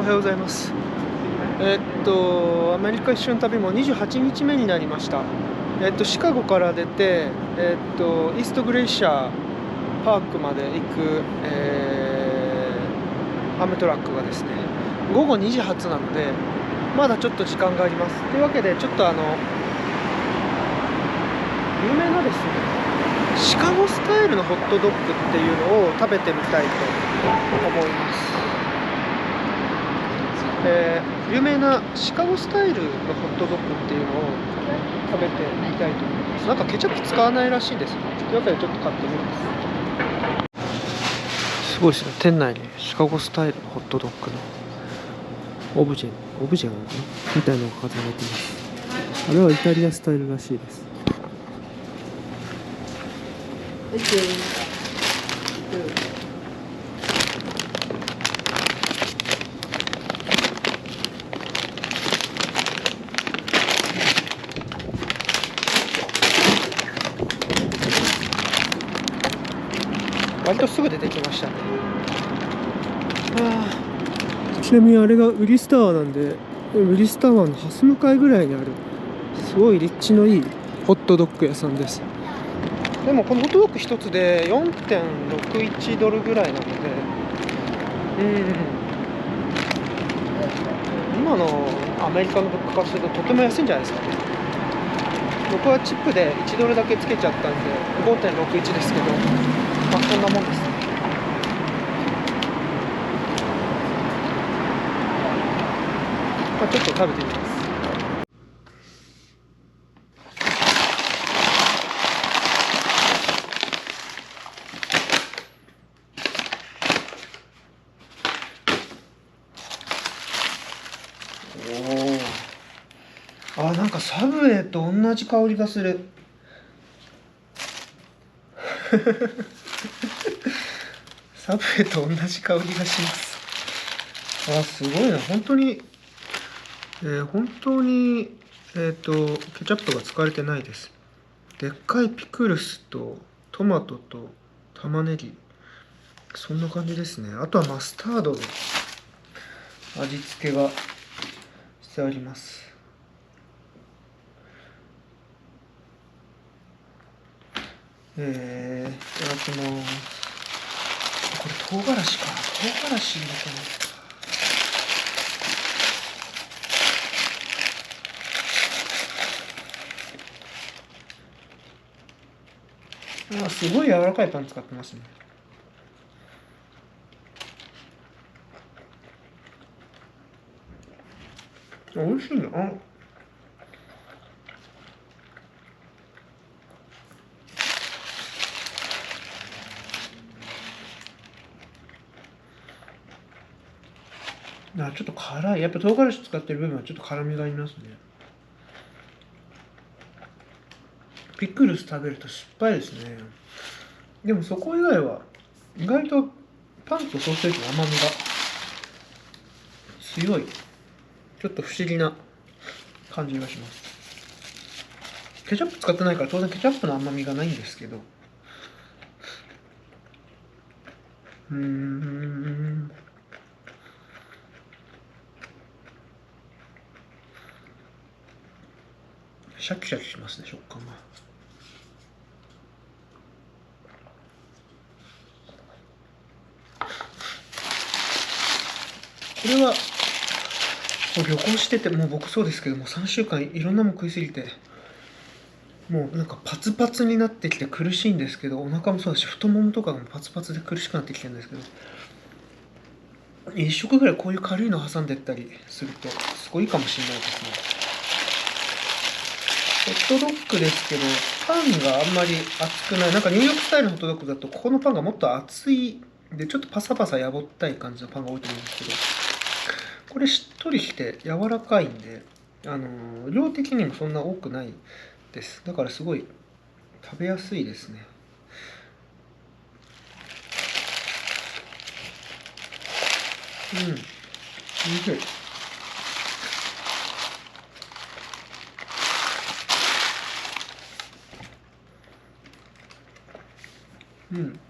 おはようございます。アメリカ一緒の旅も28日目になりました。シカゴから出て、イーストグレイシャーパークまで行く、アメトラックがですね、午後2時発なので、まだちょっと時間があります。というわけで、ちょっと有名なですね、シカゴスタイルのホットドッグっていうのを食べてみたいと思います。有名なシカゴスタイルのホットドッグっていうのを食べてみたいと思います。なんかケチャップ使わないらしいんですね。というわけでちょっと買ってみます。すごいですね。店内にシカゴスタイルのホットドッグのオブジェなのかなみたいなのが飾られています。あれはイタリアスタイルらしいです。割とすぐ出てきましたね。ちなみにあれがウィリスタワーなんで、ウィリスタワーの蓮向かいぐらいにあるすごい立地のいいホットドッグ屋さんです。でもこのホットドッグ一つで 4.61 ドルぐらいなので、今のアメリカの物価からするととても安いんじゃないですかね。僕はチップで1ドルだけつけちゃったんで 5.61 ですけど、まあそんなもんですね。ちょっと食べてみます。なんかサブウェイと同じ香りがする。サブウェイと同じ香りがします。すごいな。本当に、ケチャップが使われてないです。でっかいピクルスとトマトと玉ねぎ、そんな感じですね。あとはマスタードで味付けがしてあります。いただきます。これ唐辛子か。唐辛子入れてます。すごい柔らかいパン使ってますね。美味しいな。ちょっと辛い。やっぱ唐辛子使ってる部分はちょっと辛みがありますね。ピクルス食べると酸っぱいですね。でもそこ以外は意外とパンとソーセージの甘みが強い。ちょっと不思議な感じがします。ケチャップ使ってないから当然ケチャップの甘みがないんですけど、シャキシャキしますね、食感が。これは旅行してて、もう僕そうですけども、3週間いろんなもん食いすぎて、もうなんかパツパツになってきて苦しいんですけど、お腹もそうだし、太ももとかもパツパツで苦しくなってきてるんですけど、1食ぐらいこういう軽いの挟んでったりすると、すごいいいかもしれないですね。ホットドッグですけど、パンがあんまり厚くない。なんかニューヨークスタイルのホットドッグだと、ここのパンがもっと厚い、で、ちょっとパサパサやぼったい感じのパンが多いと思うんですけど、これしっとりして柔らかいんで、量的にもそんな多くないです。だからすごい食べやすいですね。おいしい。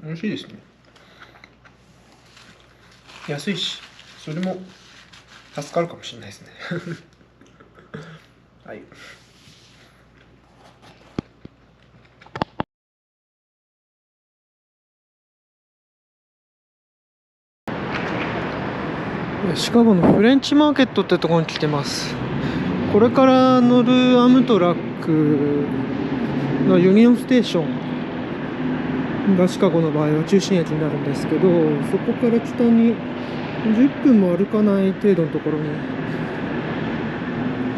美味しいですね。安いし、それも助かるかもしれないですねはい。シカゴのフレンチマーケットってところに来てます。これから乗るアムトラックのユニオンステーションがシカゴの場合は中心駅になるんですけど、そこから北に10分も歩かない程度のところに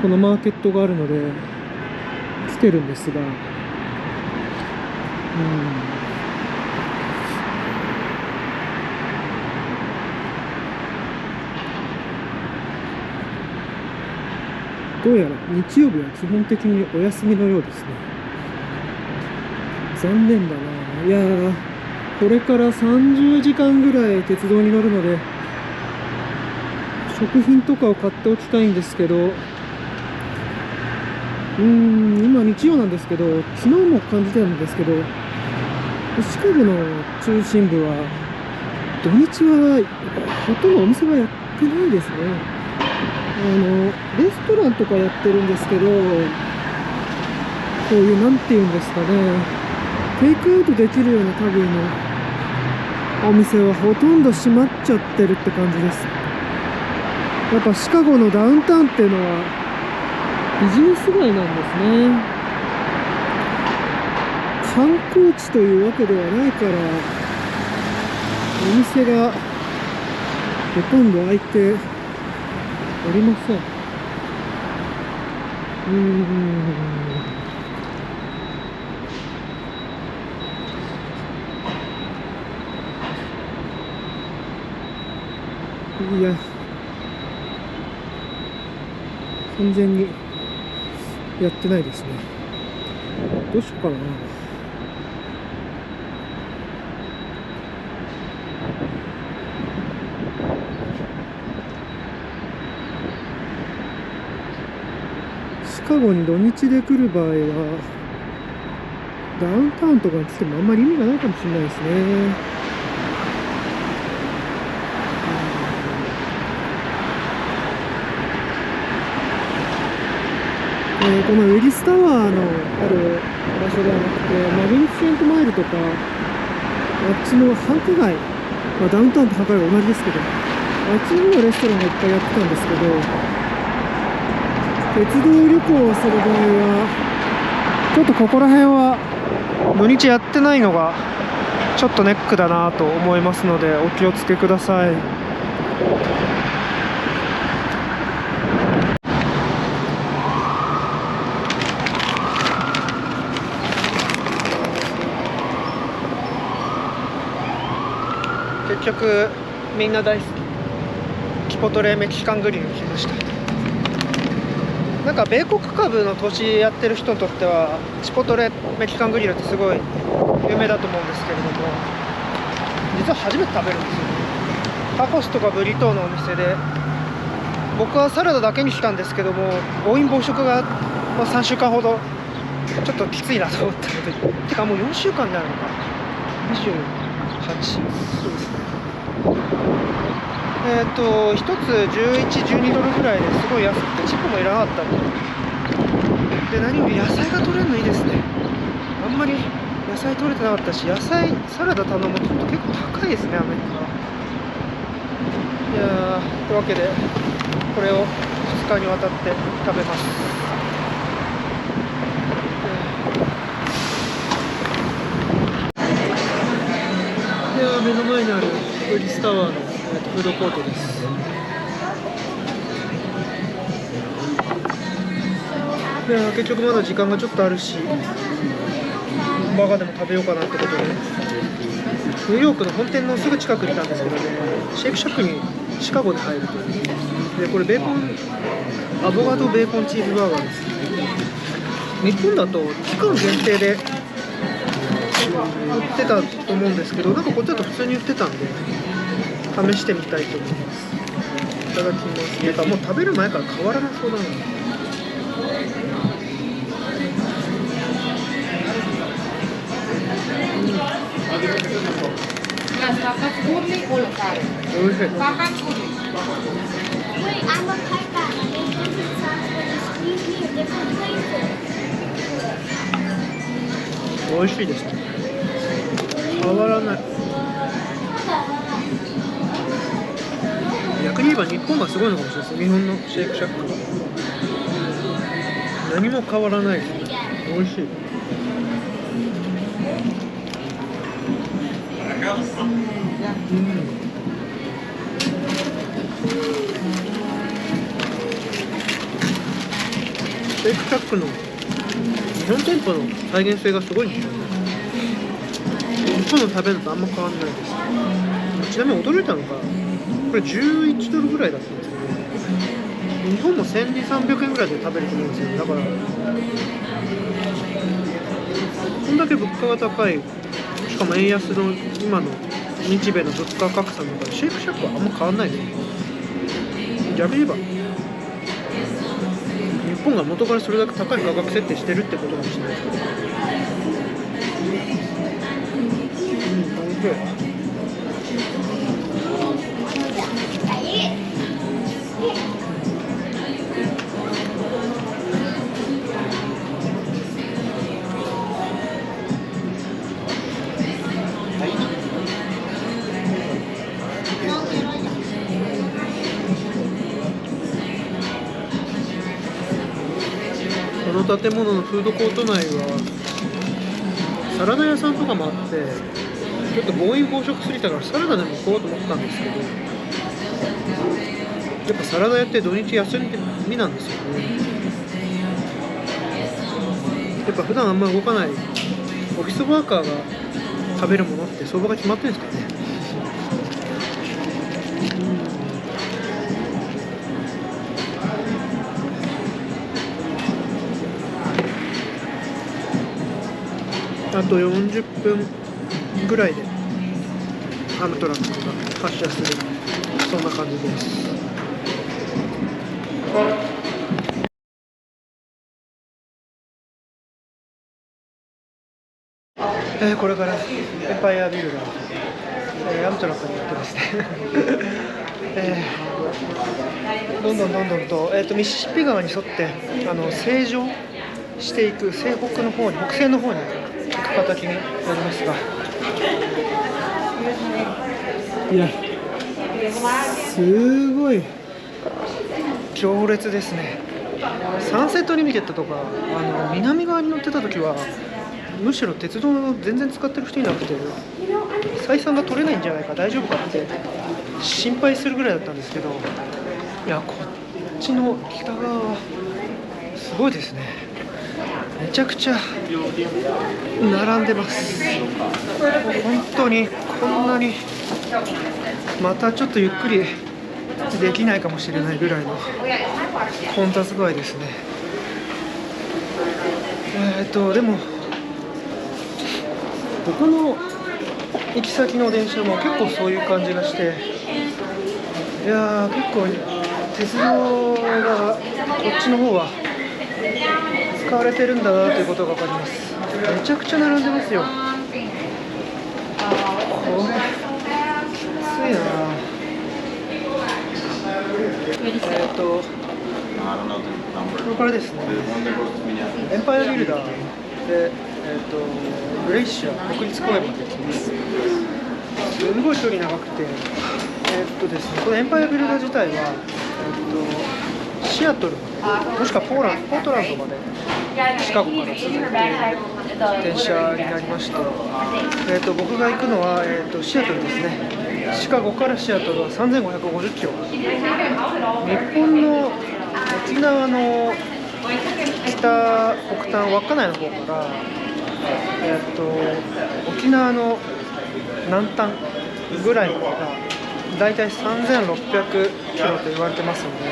このマーケットがあるので来てるんですが、どうやら日曜日は基本的にお休みのようですね。残念だな。いやー、これから30時間ぐらい鉄道に乗るので食品とかを買っておきたいんですけど、今日曜なんですけど、昨日も感じてたんですけど、シカゴの中心部は土日はほとんどお店はやってないですね。レストランとかやってるんですけど、こういうなんていうんですかね、テイクアウトできるような類のお店はほとんど閉まっちゃってるって感じです。やっぱシカゴのダウンタウンっていうのはビジネス街なんですね。観光地というわけではないからお店がほとんど開いておりません。いや、完全にやってないですね。どうしようかな。シカゴに土日で来る場合はダウンタウンとかに来てもあんまり意味がないかもしれないですね。このウィリスタワーのある場所ではなくて、マグニフィセントマイルとかあっちの繁華街、ダウンタウンと繁華街は同じですけど、あっちの方はレストランがいっぱいやってたんですけど、鉄道旅行をする場合はちょっとここら辺は土日やってないのがちょっとネックだなと思いますのでお気をつけください。結局みんな大好きチポトレメキシカングリルに来ました。なんか米国株の投資やってる人にとってはチポトレメキシカングリルってすごい有名だと思うんですけれども、実は初めて食べるんですよ。タコスとかブリトーのお店で、僕はサラダだけにしたんですけども、暴飲暴食が3週間ほどちょっときついなと思ったので、てかもう4週間になるのか、28、そうですね。1つ11、12ドルぐらいですごい安くて、チップもいらなかったんで、何より野菜が取れるのいいですね。あんまり野菜取れてなかったし、野菜サラダ頼むと結構高いですね、アメリカ。いやー、というわけでこれを2日にわたって食べます。では目の前にあるウリスタワーのフードコートです。いや結局まだ時間がちょっとあるし、バーガーでも食べようかなってことで、ニューヨークの本店のすぐ近くにいたんですけどね、シェイクシャックにシカゴで入るというで、これベーコンアボカドベーコンチーズバーガーです。日本だと期間限定で売ってたと思うんですけど、なんかこっちだと普通に売ってたんで試してみたいと思います。いただきます。てかもう食べる前から変わらなそうだな。おいしい。美味しいですね。変わらない。逆に言えば日本がすごいのかもしれないです。日本のシェイクシャックは何も変わらないですね。美味しい。シェイクシャックの日本店舗の再現性がすごいんですよね。日本の食べるのとあんま変わんないです。ちなみに驚いたのがこれ11ドルぐらいだったんですけど、日本も1200、300円ぐらいで食べれると思うんですよ。だからこんだけ物価が高い、しかも円安の今の日米の物価格差の中でシェイクシャックはあんま変わんないです。逆に言えば日本が元からそれだけ高い価格設定してるってことかもしれないですけど、おいしい。この建物のフードコート内はサラダ屋さんとかもあって、ちょっと暴飲暴食すぎたからサラダでも食おうと思ったんですけど、やっぱサラダ屋って土日休みなんですよね。やっぱ普段あんま動かないオフィスワーカーが食べるものって相場が決まってるんですかね。あと40分ぐらいでアムトラックが発車する、そんな感じです。これからエンパイアビルダー、アムトラックに乗ってですね、どんどんと、ミシシッピ川に沿って西上していく西北の方に、北西の方に行く形になりますが、いや、すごい行列ですね。サンセットリミテッドとか南側に乗ってた時はむしろ鉄道を全然使ってる人いなくて、採算が取れないんじゃないか、大丈夫かって心配するぐらいだったんですけど、いや、こっちの北側はすごいですね。めちゃくちゃ並んでます。本当にこんなにまたちょっとゆっくりできないかもしれないぐらいの混雑具合ですね。でも僕の行き先の電車も結構そういう感じがして、いやー、結構鉄道がこっちの方は使われてるんだなということが分かります。めちゃくちゃ並んでますよ。これきついな。これですね、エンパイアビルダーで、グレイシア国立公園まで行きます。すごい距離長くて、ですね、このエンパイアビルダー自体は、シアトルまで、もしくはポートランドまでシカゴから続いている電車になりまして、僕が行くのは、シアトルですね。シカゴからシアトルは3550キロ。日本の沖縄の北端稚内の方から、沖縄の南端ぐらいまでがだいたい3600キロと言われてますので、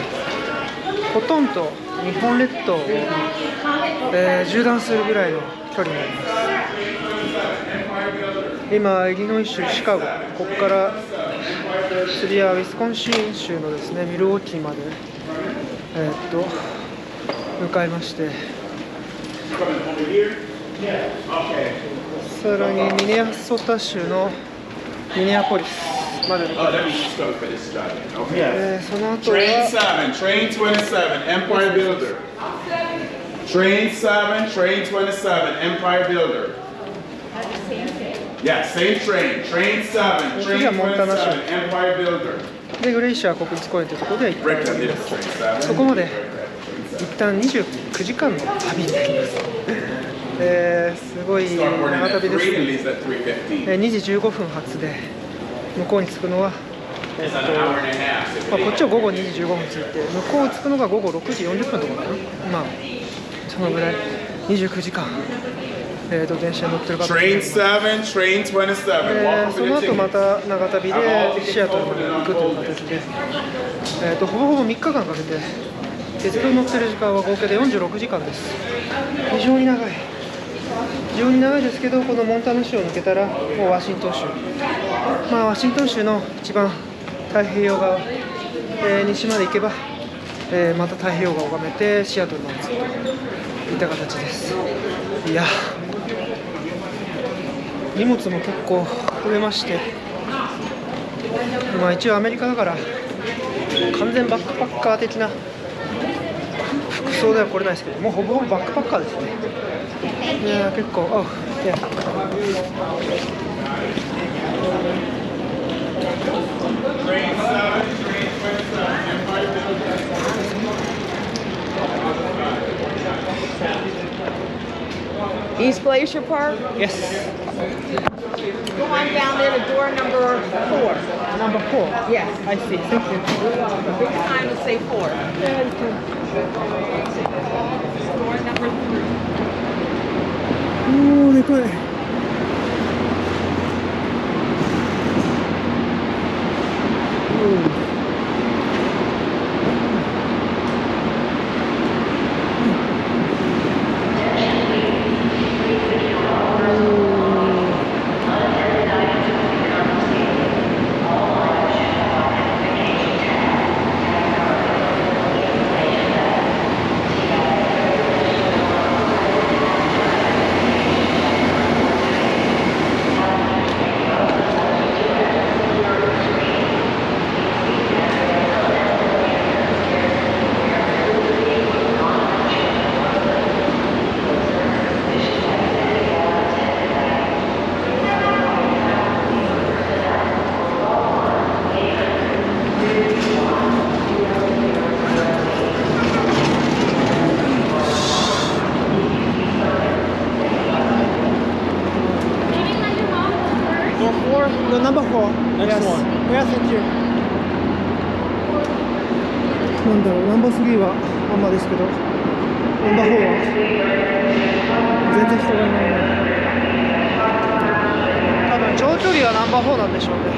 ほとんど日本列島を、縦断するぐらいの距離になります。今、イリノイ州シカゴ、ここから次はウィスコンシン州のですね、ミルウォーキーまで、向かいまして、さらにミネソタ州のミネアポリスまでの Oh, let me just go for this job. Okay. その後 Train は 7, train 27, Empire Builder. Train 7, train 27, Empire Builder. Yeah, same train. Train 7, train 27, Empire Builder. でグレイシャー国立公園というところで一旦 Rick, I did train 7. そこまで一旦29時間の旅になります。すごい Start boarding 長 at 旅 3 です and ね。 leaves at 3:15. 2時15分発で向こうに着くのは、It's an hour and a half. こっちは午後2時15分着いて向こう着くのが午後6時40分とかかな。まあそのぐらい29時間、電車に乗ってる方 Train 7, train 27. その後また長旅でシアトルまで行くという形で、ほぼほぼ3日間かけて鉄道に乗ってる時間は合計で46時間です。非常に長いですけど、このモンタナ州を抜けたらもうワシントン州、まあワシントン州の一番太平洋側、西まで行けば、また太平洋側を拝めてシアトルまで着くといった形です。いや荷物も結構増えまして、まあ一応アメリカだから完全バックパッカー的な服装では来れないですけど、もうほぼほぼバックパッカーですね。いや結構、いやEast Glacier Park? Yes. Go on down there to door number 4. Number 4. Yes. I see. Thank you. Big time to say 4. Door number 3. おー、でかい。The number 4. Next one. Yeah, thank you. なんだろう、ナンバー3はあんまですけど、ナンバー4は全然人がいないね。多分長距離はナンバー4なんでしょうね。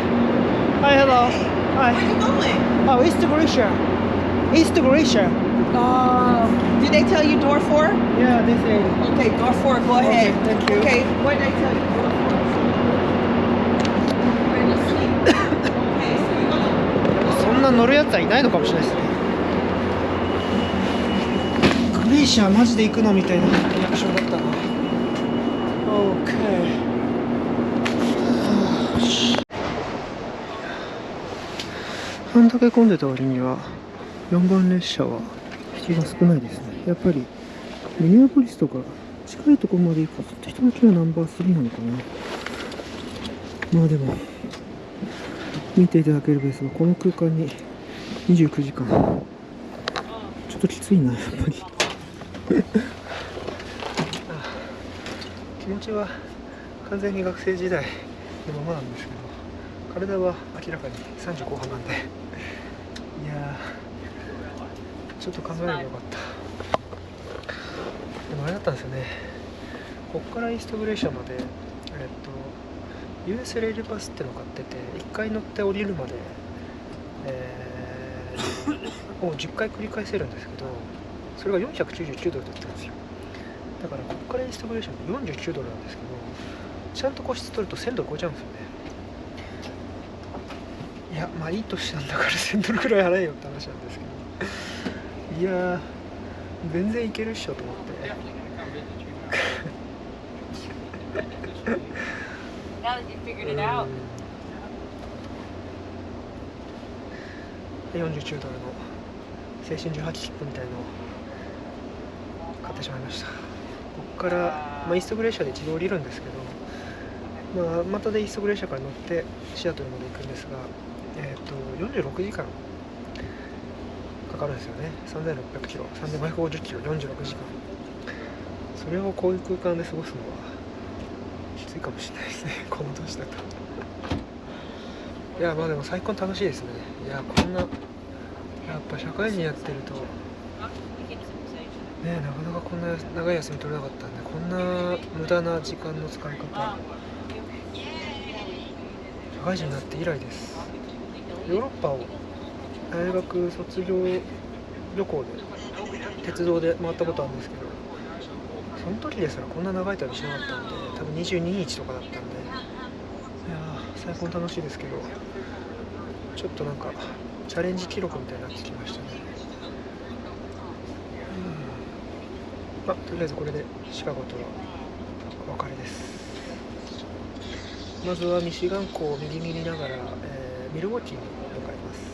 Hi, hello. Hi. Where are you going? Oh, East Glacier. East Glacier. Did they tell you door 4? Yeah, this is. Okay, door 4, go ahead. Okay, thank you. Okay, what did they tell you? Door 4. Where to sleep? Okay, so you're gonna... そんな乗るやつはいないのかもしれないですね。グレイシャーマジで行くのみたいなリアクションだったな。OK。あんだけ混んでた割には4番列車は人が少ないですね。やっぱりミネアポリスとか近いところまで行くと人だけはナンバー3なのかな。まあでも見ていただけるベースがこの空間に29時間ちょっときついなやっぱり気持ちは完全に学生時代のままなんですけど、体は明らかに30後半なんで、いやーちょっと考えればよかった。でもあれだったんですよね、ここからイーストグレイシャーまでUS レールバスってのを買ってて、1回乗って降りるまで、を10回繰り返せるんですけど、それが499ドルだったんですよ。だからここからイーストグレイシャーで49ドルなんですけど、ちゃんと個室取ると1000ドル超えちゃうんですよね。いやまあいい年なんだから1000ドルくらい払えよって話なんですけど、いやー全然いけるっしょと思って。Now that you figured it out. 49ドルの青春18切符みたいのを買ってしまいました。ここから、イーストグレーシャで一度降りるんですけど、またでイーストグレーシャから乗ってシアトルまで行くんですが、46時間かかるんですよね。3600キロ、3550キロ、46時間。それをこういう空間で過ごすのはきついかもしれないですね、この年だと。いや、でも最高に楽しいですね。いや、こんな、やっぱ社会人やってると、ね、なかなかこんな長い休み取れなかったんで、こんな無駄な時間の使い方、社会人になって以来です。ヨーロッパを大学卒業旅行で鉄道で回ったことあるんですけど、その時ですらこんな長い旅しなかったんで、多分22日とかだったんで、いやー、最高に楽しいですけど、ちょっとなんかチャレンジ記録みたいになってきましたね。とりあえずこれでシカゴとはお別れです。まずはミシガン港を右に見ながら、ミルウォーキーに向かいます。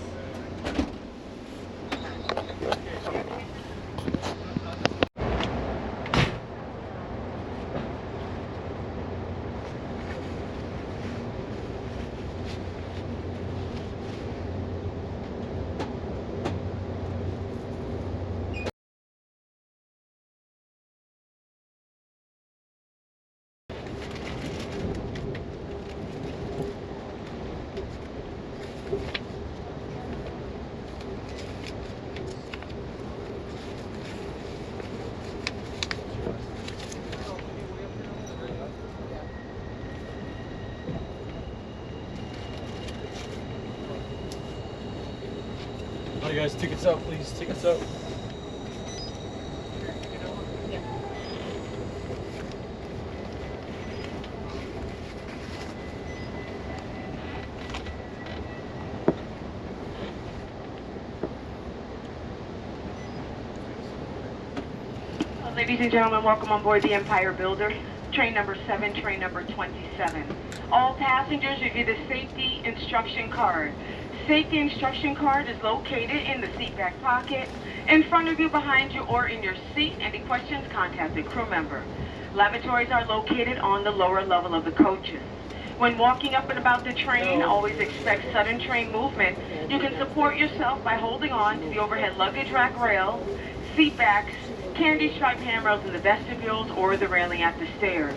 Hi guys, tickets out please, tickets out. Ladies and gentlemen, welcome on board the Empire Builder, train number 7, train number 27. All passengers review the safety instruction card. Safety instruction card is located in the seat back pocket, in front of you, behind you, or in your seat. Any questions, contact the crew member. Lavatories are located on the lower level of the coaches. When walking up and about the train, always expect sudden train movement. You can support yourself by holding on to the overhead luggage rack rails, seat backs, candy striped handrails in the vestibules, or the railing at the stairs.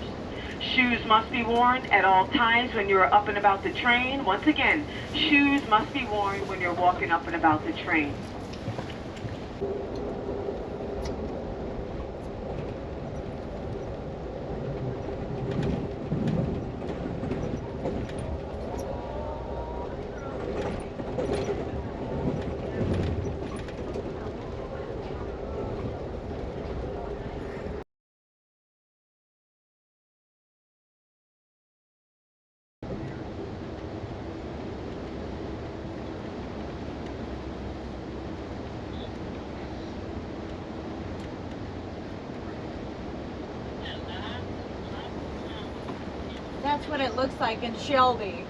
Shoes must be worn at all times when you're up and about the train. Once again, shoes must be worn when you're walking up and about the train. That's what it looks like in Shelby.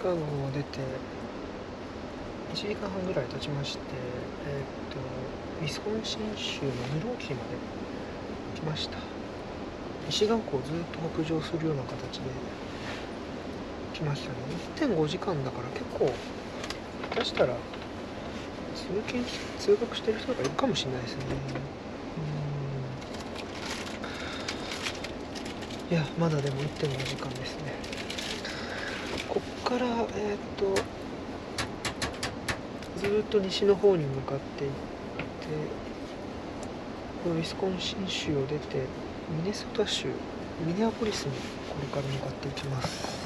カゴを出て1時間半ぐらい経ちまして、ウィスコンシン州のミローキーまで来ました。ミシガン湖をずっと北上するような形で来ましたね。 1.5 時間だから結構下手したら通学してる人がいるかもしれないですね。いやまだでも 1.5 時間ですね。こっからずーっと西の方に向かっていってウィスコンシン州を出てミネソタ州ミネアポリスにこれから向かっていきます。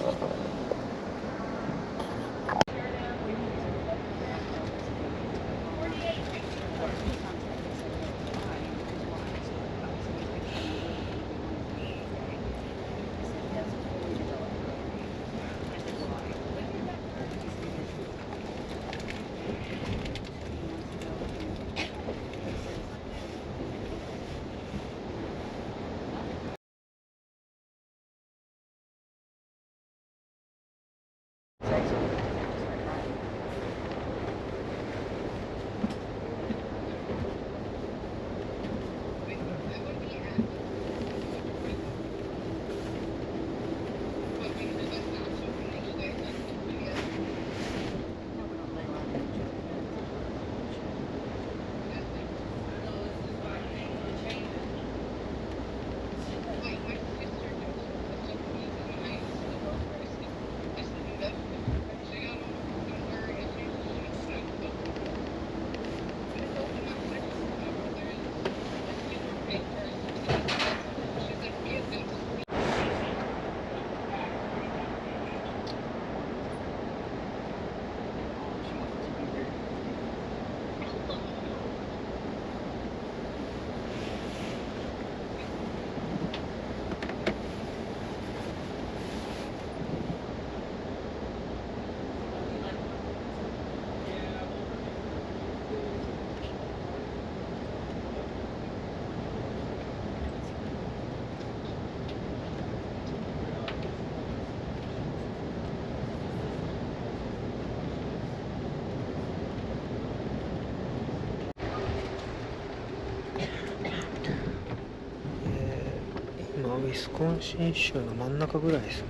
今ウィスコンシン州の真ん中ぐらいですね。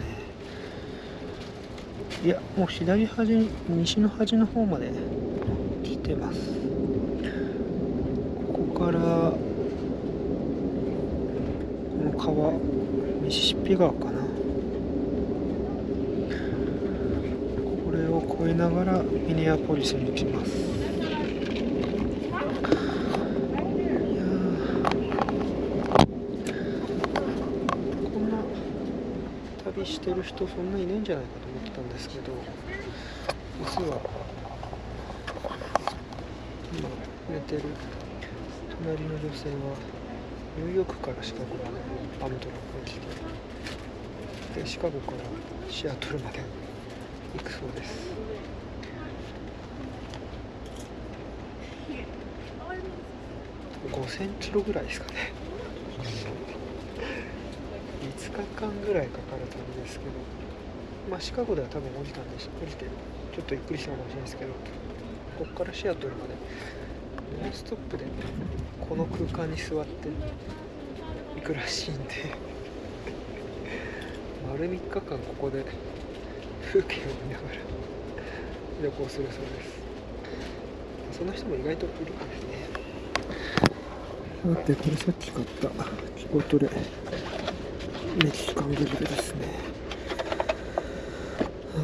いやもう左端に西の端の方まで来てます。ここからこの川ミシシッピ川かな、これを越えながらミネアポリスに行きます。旅してる人そんないないんじゃないかと思ってたんですけど、実は今寝てる隣の女性はニューヨークからシカゴまでアムトラックに来て、でシカゴからシアトルまで行くそうです。5000キロぐらいですかね。5日間ぐらいかかる旅ですけど、まあシカゴでは多分降りてちょっとゆっくりしたかもしれないですけど、ここからシアトルまでノンストップでこの空間に座って行くらしいんで丸3日間ここで風景を見ながら旅行するそうです。そんな人も意外といるかですね。さてこれさっき買ったチポトレメキシカングリルですね。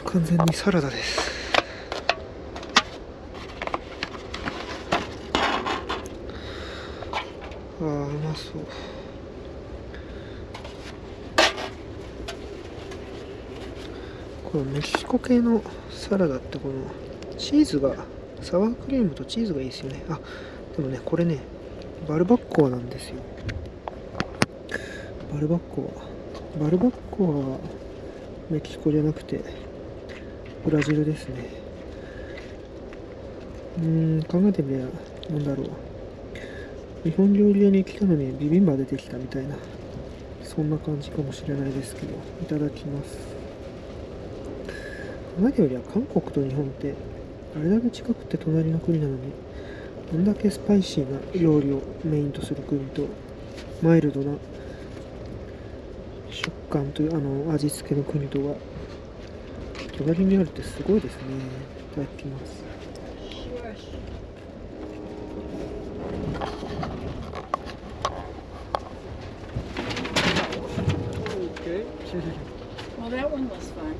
完全にサラダです。うまそう。このメキシコ系のサラダってこのチーズがサワークリームとチーズがいいですよね。でもねこれねバルバッコアなんですよ。バルバッコアはメキシコじゃなくてブラジルですね。考えてみればなんだろう、日本料理屋に来たのにビビンバ出てきたみたいな、そんな感じかもしれないですけど、いただきます。えたよりは韓国と日本ってあれだけ近くて隣の国なのに、こんだけスパイシーな料理をメインとする国とマイルドな食感という味付けの国とは隣にあるってすごいですね。いただきます。Okay. Well, that one was fun.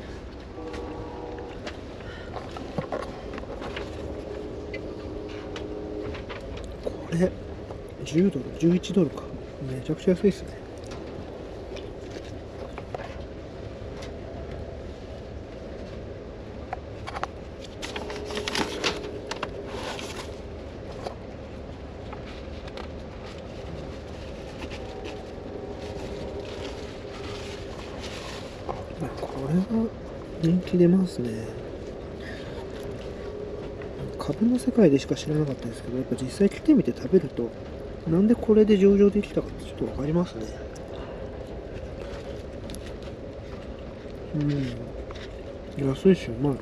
これ10ドル11ドルか、めちゃくちゃ安いですね。これは人気出ますね。株の世界でしか知らなかったですけど、やっぱ実際来てみて食べると、なんでこれで上場できたかってちょっとわかりますね。安いしうまい。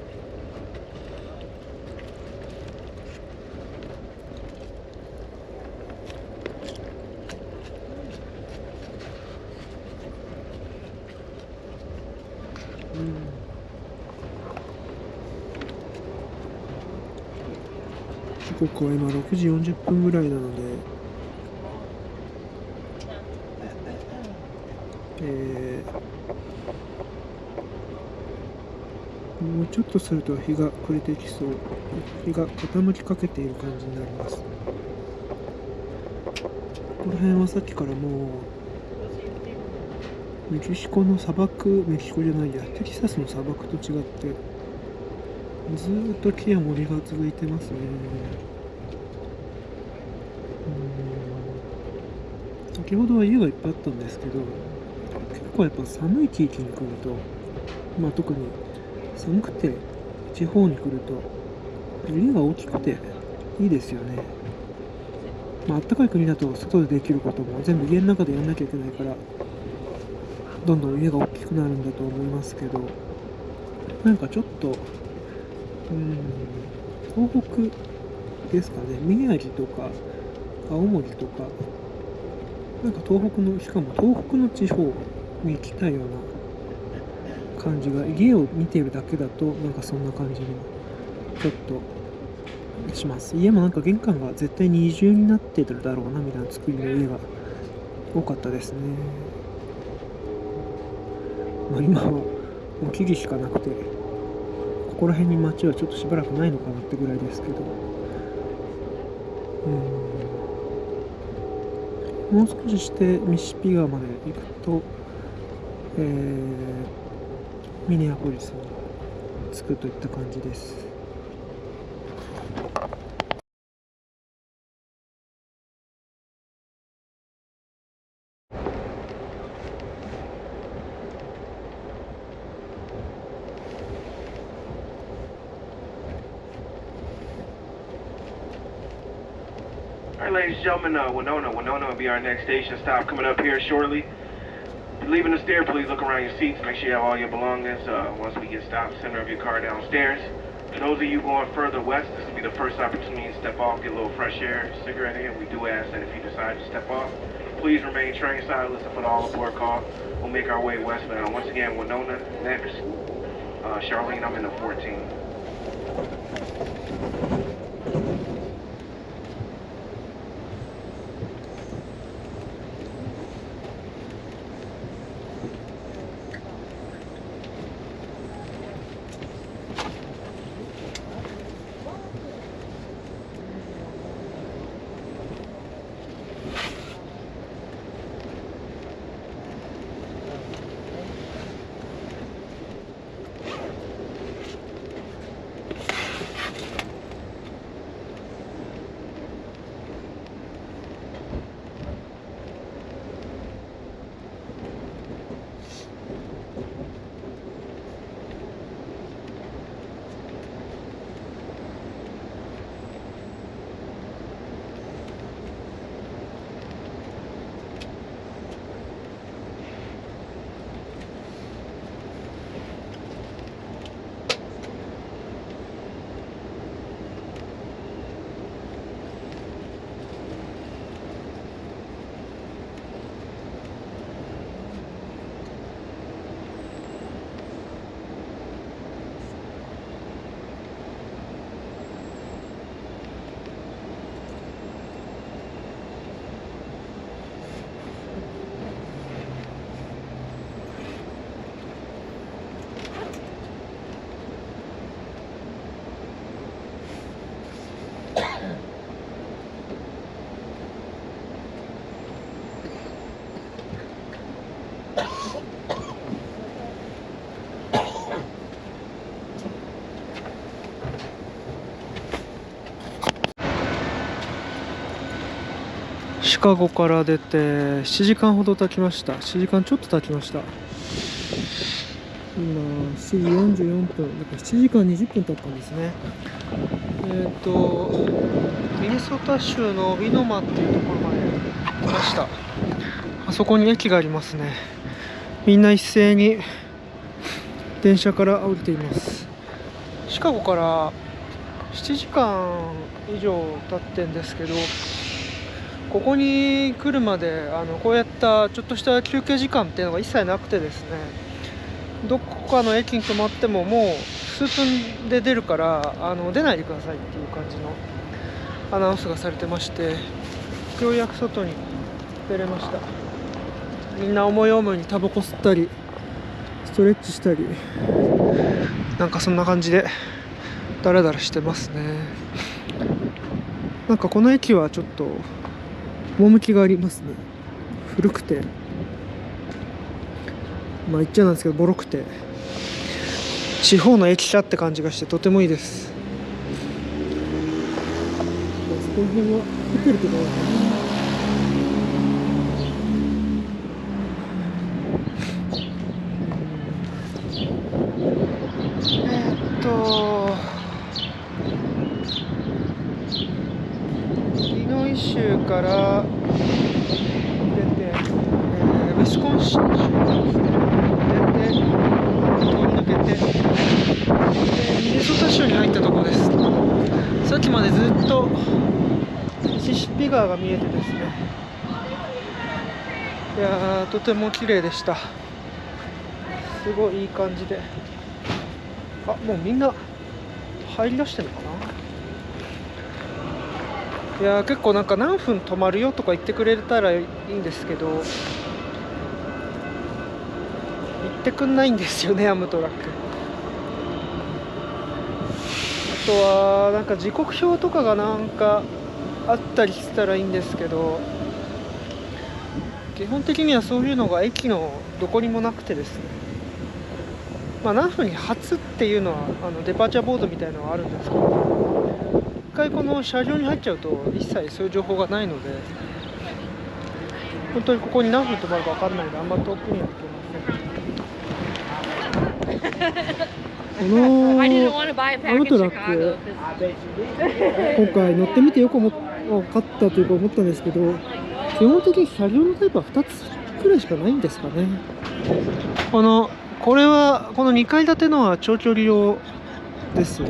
時刻は今6時40分ぐらいなので、もうちょっとすると日が暮れてきそう。日が傾きかけている感じになります。この辺はさっきからもうメキシコの砂漠、メキシコじゃないや、テキサスの砂漠と違ってずーっと木や森が続いてますね。先ほどは家がいっぱいあったんですけど、結構やっぱ寒い地域に来ると、特に寒くて地方に来ると家が大きくていいですよね。暖かい国だと外でできることも全部家の中でやんなきゃいけないから、どんどん家が大きくなるんだと思いますけど、なんかちょっと東北ですかね、宮城とか青森とか、なんか東北の、しかも東北の地方に来たような感じが、家を見ているだけだとなんかそんな感じにちょっとします。家もなんか玄関が絶対に二重になってるだろうなみたいな作りの家が多かったですね。今はもう木々しかなくて、ここら辺に街はちょっとしばらくないのかなってぐらいですけど、もう少ししてミシシッピ川まで行くと、ミネアポリスに着くといった感じです。All right, ladies and gentlemen, Winona will be our next station stop coming up here shortly. Leaving the stair, please look around your seats. Make sure you have all your belongings. Once we get stopped, center of your car downstairs. For those of you going further west, this will be the first opportunity to step off, get a little fresh air, cigarette in. We do ask that if you decide to step off, please remain train side, listen for the all aboard call. We'll make our way westbound. Once again, Winona next. Charlene, I'm in the 14. シカゴから出て7時間ほど経ちました。7時間ちょっと経ちました。今7時44分、だから7時間20分経ったんですね。ミネソタ州のウィノマっていうところまで来ました。あそこに駅がありますね。みんな一斉に電車から降りています。シカゴから7時間以上経ってんですけど、ここに来るまでこうやったちょっとした休憩時間っていうのが一切なくてですね、どこかの駅に止まってももう数分で出るから出ないでくださいっていう感じのアナウンスがされてまして、ようやく外に出れました。みんな思い思いにタバコ吸ったりストレッチしたり、なんかそんな感じでダラダラしてますね。なんかこの駅はちょっと趣がありますね。古くて、まあ言っちゃなんですけどボロくて、地方の駅舎って感じがしてとてもいいです。この辺はホテルとかイリノイ州から出て、ウィスコンシン州に出て通り抜けて、ミネソタ州に入ったところです。さっきまでずっとミシシッピ川が見えてですね、いやーとても綺麗でした。すごいいい感じで、あ、もうみんな入りだしてるのかな。いやー結構なんか何分止まるよとか言ってくれたらいいんですけど、言ってくんないんですよね、アムトラック。あとはなんか時刻表とかがなんかあったりしたらいいんですけど、基本的にはそういうのが駅のどこにもなくてですね、まあ何分に発っていうのはデパーチャーボードみたいなのはあるんですけど、一回この車両に入っちゃうと一切そういう情報がないので、本当にここに何分止まるか分かんないので、あんま遠くには行けません。この I didn't want to buy a ア pack ム in トラック Chicago. 今回乗ってみてよく分かったというか思ったんですけど、基本的に車両のタイプは2つくらいしかないんですかね。この2階建てのは長距離用です。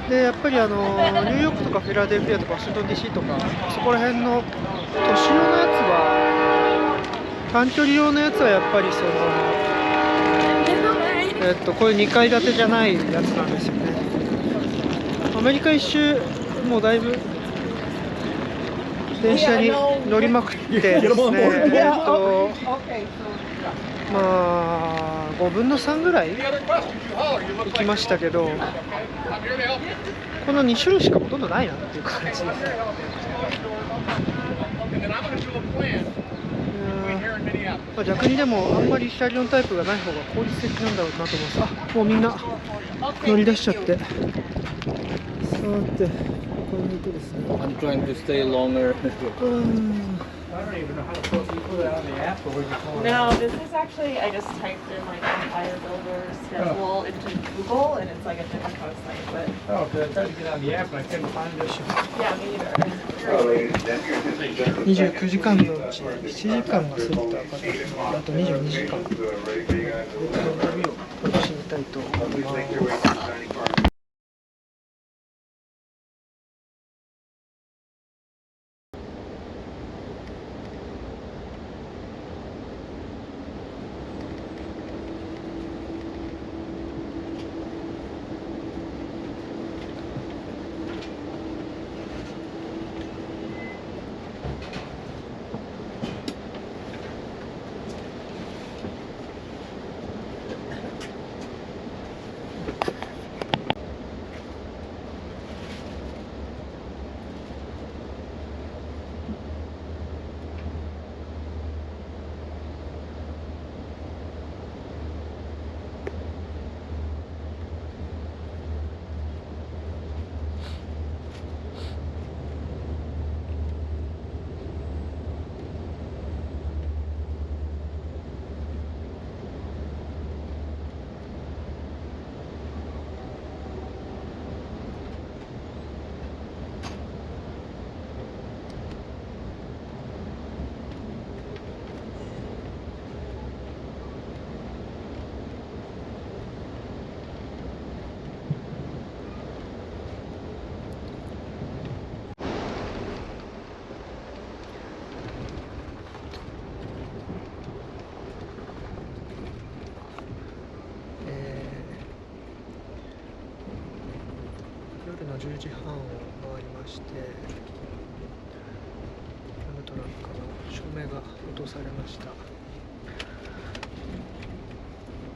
でやっぱりニューヨークとかフィラデルフィアとかワシントン DC とかそこら辺の都市用のやつは、短距離用のやつはやっぱりこういう2階建てじゃないやつなんですよね。アメリカ一周もうだいぶ電車に乗りまくってですね、まあ5分の3ぐらい行きましたけど、この2種類しかほとんどないなっていう感じですね。まあ、逆にでもあんまり車両のタイプがない方が効率的なんだろうなと思います。あ、もうみんな乗り出しちゃって、さてこれ見てですね、 I'm trying to stay longer. No, this is actually, I just typed in like Empire Builder schedule into Google and it's like a different website, but Oh, good. I tried to get on the app and I couldn't find it. yeah, me either. 29時間のうち7時間が過ぎた方ですね。あと22時間別の旅を楽しみたいと思います。10時半を回りまして、なんとなんかの署名が落とされました。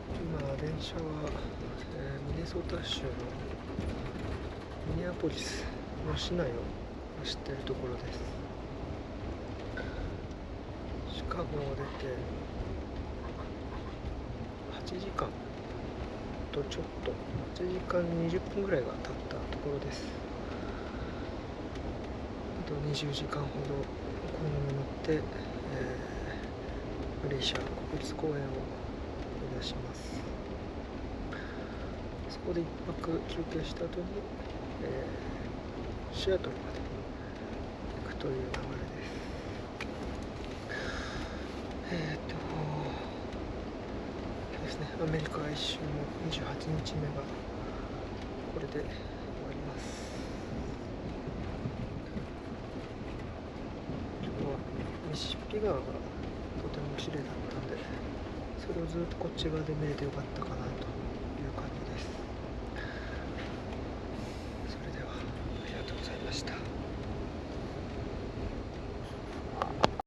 今電車は、ミネソタ州のミネアポリスの市内を走っているところです。シカゴを出て8時間とちょっと8時間20分ぐらいが経ったところです。あと20時間ほど車に乗って、グレイシャー国立公園を目指します。そこで一泊休憩した後に、シアトルまで行くという流れです。ですね、アメリカ一周の28日目がこれで終わります。今日はミシシッピ川がとても綺麗だったんで、それをずっとこっち側で見れてよかったかなと